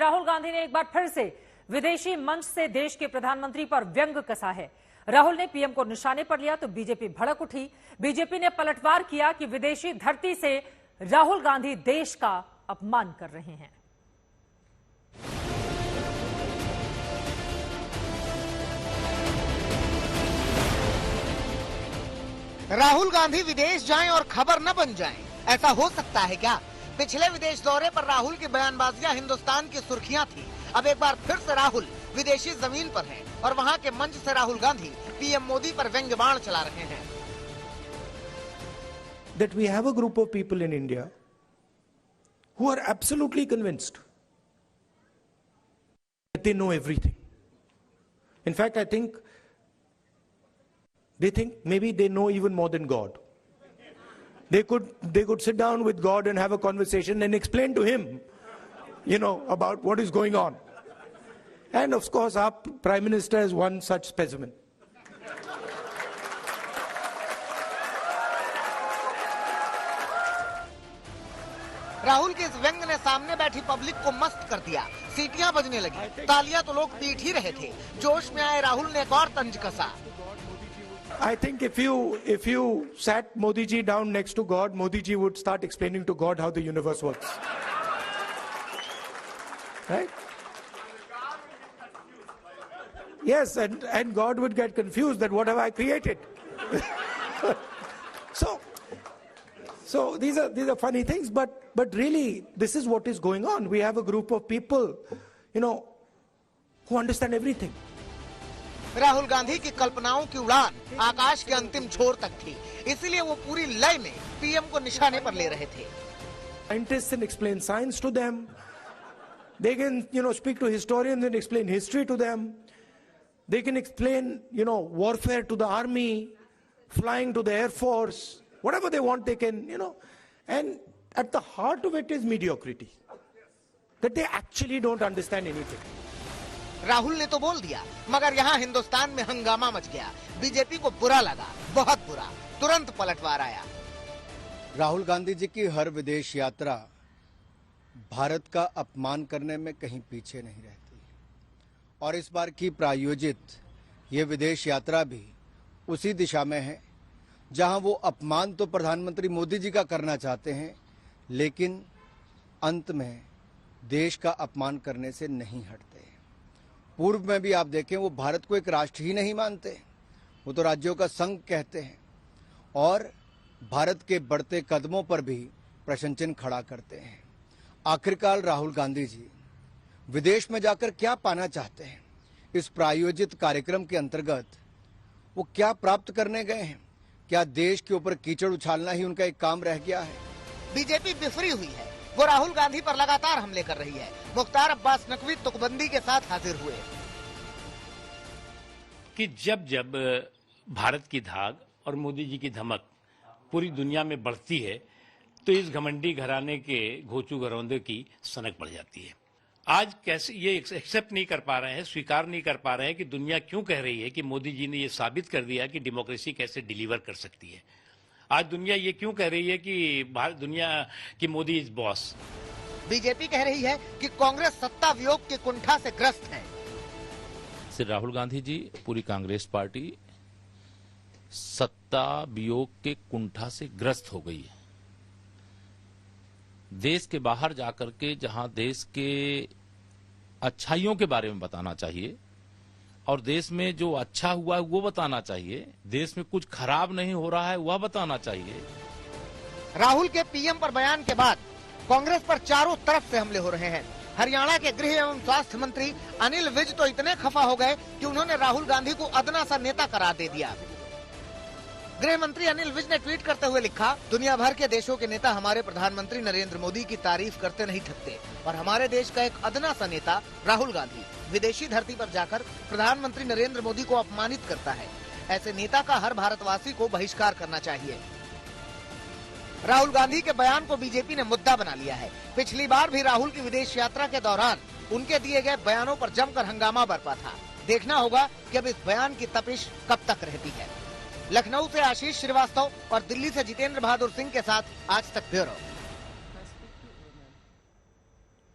राहुल गांधी ने एक बार फिर से विदेशी मंच से देश के प्रधानमंत्री पर व्यंग कसा है। राहुल ने पीएम को निशाने पर लिया तो बीजेपी भड़क उठी। बीजेपी ने पलटवार किया कि विदेशी धरती से राहुल गांधी देश का अपमान कर रहे हैं। राहुल गांधी विदेश जाएं और खबर न बन जाएं, ऐसा हो सकता है क्या? पिछले विदेश दौरे पर राहुल की बयानबाजियां हिंदुस्तान की सुर्खियां थी। अब एक बार फिर से राहुल विदेशी जमीन पर हैं और वहां के मंच से राहुल गांधी पीएम मोदी पर व्यंग्य बाण चला रहे हैं। That we have a group of people in India who are absolutely convinced that they know everything. In fact, I think they think maybe they know even more than God. They could sit down with God and have a conversation and explain to him, about what is going on. And of course, our Prime Minister is one such specimen. Rahul के इस व्यंग ने सामने बैठी public को मस्त कर दिया। सीटियां बजने लगी, तालियां तो लोग पीट ही रहे थे। जोश में आए राहुल ने एक और तंज कसा। I think if you sat Modi ji down next to God, Modi ji would start explaining to God how the universe works. Right? Yes, and God would get confused that what have I created? So these are funny things, but really this is what is going on. We have a group of people, who understand everything. Rahul Gandhi की कल्पनाओं की उड़ान आकाश के अंतिम छोर तक थी, इसीलिए वो पूरी लय में पीएम को निशाने पर ले रहे थे। Scientists and explain science to them. They can, speak to historians and explain history to them. They can explain, warfare to the army, flying to the air force, whatever they want they can, And at the heart of it is mediocrity. That they actually don't understand anything. Rahul ने तो बोल दिया, मगर यहाँ हिंदुस्तान में हंगामा much गया। BJP को बुरा लगा, बहुत बुरा। तुरंत पलटवार आया। राहुल गांधी जी की हर विदेश यात्रा भारत का अपमान करने में कहीं पीछे नहीं रहती, और इस बार की प्रायोजित ये विदेश यात्रा भी उसी दिशा में है जहां वो अपमान तो प्रधानमंत्री मोदी जी का करना चाहते हैं, लेकिन अंत में देश का अपमान करने से नहीं हटते। पूर्व में भी आप देखें, वो भारत को एक राष्ट्र ही नहीं मानते, वो तो राज्यों का संघ कहते हैं, और भारत के बढ़ते कदमों पर भी प्रश्न चिन्ह खड़ा करते हैं। आखिरकार राहुल गांधी जी विदेश में जाकर क्या पाना चाहते हैं? इस प्रायोजित कार्यक्रम के अंतर्गत वो क्या प्राप्त करने गए हैं? क्या देश के ऊपर कीचड़ उछालना ही उनका एक काम रह गया है? बीजेपी बिफरी हुई है, वो राहुल गांधी पर लगातार हमले कर रही है। मुख्तार अब्बास नकवी तुकबंदी के साथ हाजिर हुए कि जब भारत की धाक और मोदी जी की धमक पूरी दुनिया में बढ़ती है तो इस घमंडी घराने के घोचू घरौंदे की सनक बढ़ जाती है। आज कैसे ये एक्सेप्ट नहीं कर पा रहे हैं, स्वीकार नहीं कर पा रहे हैं कि दुनिया क्यों कह रही है कि मोदी जी ने ये साबित कर दिया कि डेमोक्रेसी कैसे डिलीवर कर सकती है। आज दुनिया ये क्यों कह रही है कि दुनिया की मोदी इज बॉस। बीजेपी कह रही है कि कांग्रेस सत्ता वियोग की कुंठा से ग्रस्त है। श्री राहुल गांधी जी, पूरी कांग्रेस पार्टी सत्ता वियोग के कुंठा से ग्रस्त हो गई है। देश के बाहर जाकर के जहां देश के अच्छाइयों के बारे में बताना चाहिए और देश में जो अच्छा हुआ है वो बताना चाहिए, देश में कुछ खराब नहीं हो रहा है वह बताना चाहिए। राहुल के पीएम पर बयान के बाद कांग्रेस पर चारों तरफ से हमले हो रहे हैं। हरियाणा के गृह एवं स्वास्थ्य मंत्री अनिल विज तो इतने खफा हो गए कि उन्होंने राहुल गांधी को अदना सा नेता करार दे दिया। गृह मंत्री अनिल विज ने ट्वीट करते हुए लिखा, दुनिया भर के देशों के नेता हमारे प्रधानमंत्री नरेंद्र मोदी की तारीफ करते नहीं थकते, और हमारे देश का एक अदना सा नेता राहुल गांधी विदेशी धरती पर जाकर प्रधानमंत्री नरेंद्र मोदी को अपमानित करता है। ऐसे नेता का हर भारतवासी को बहिष्कार करना चाहिए। राहुल गांधी के बयान को बीजेपी ने मुद्दा बना लिया है। पिछली बार भी राहुल की विदेश यात्रा के दौरान उनके दिए गए बयानों पर जमकर हंगामा बरपा था। देखना होगा कि अब इस बयान की तपिश कब तक रहती है। लखनऊ से आशीष श्रीवास्तव और दिल्ली से जितेंद्र बहादुर सिंह के साथ आज तक ब्यूरो।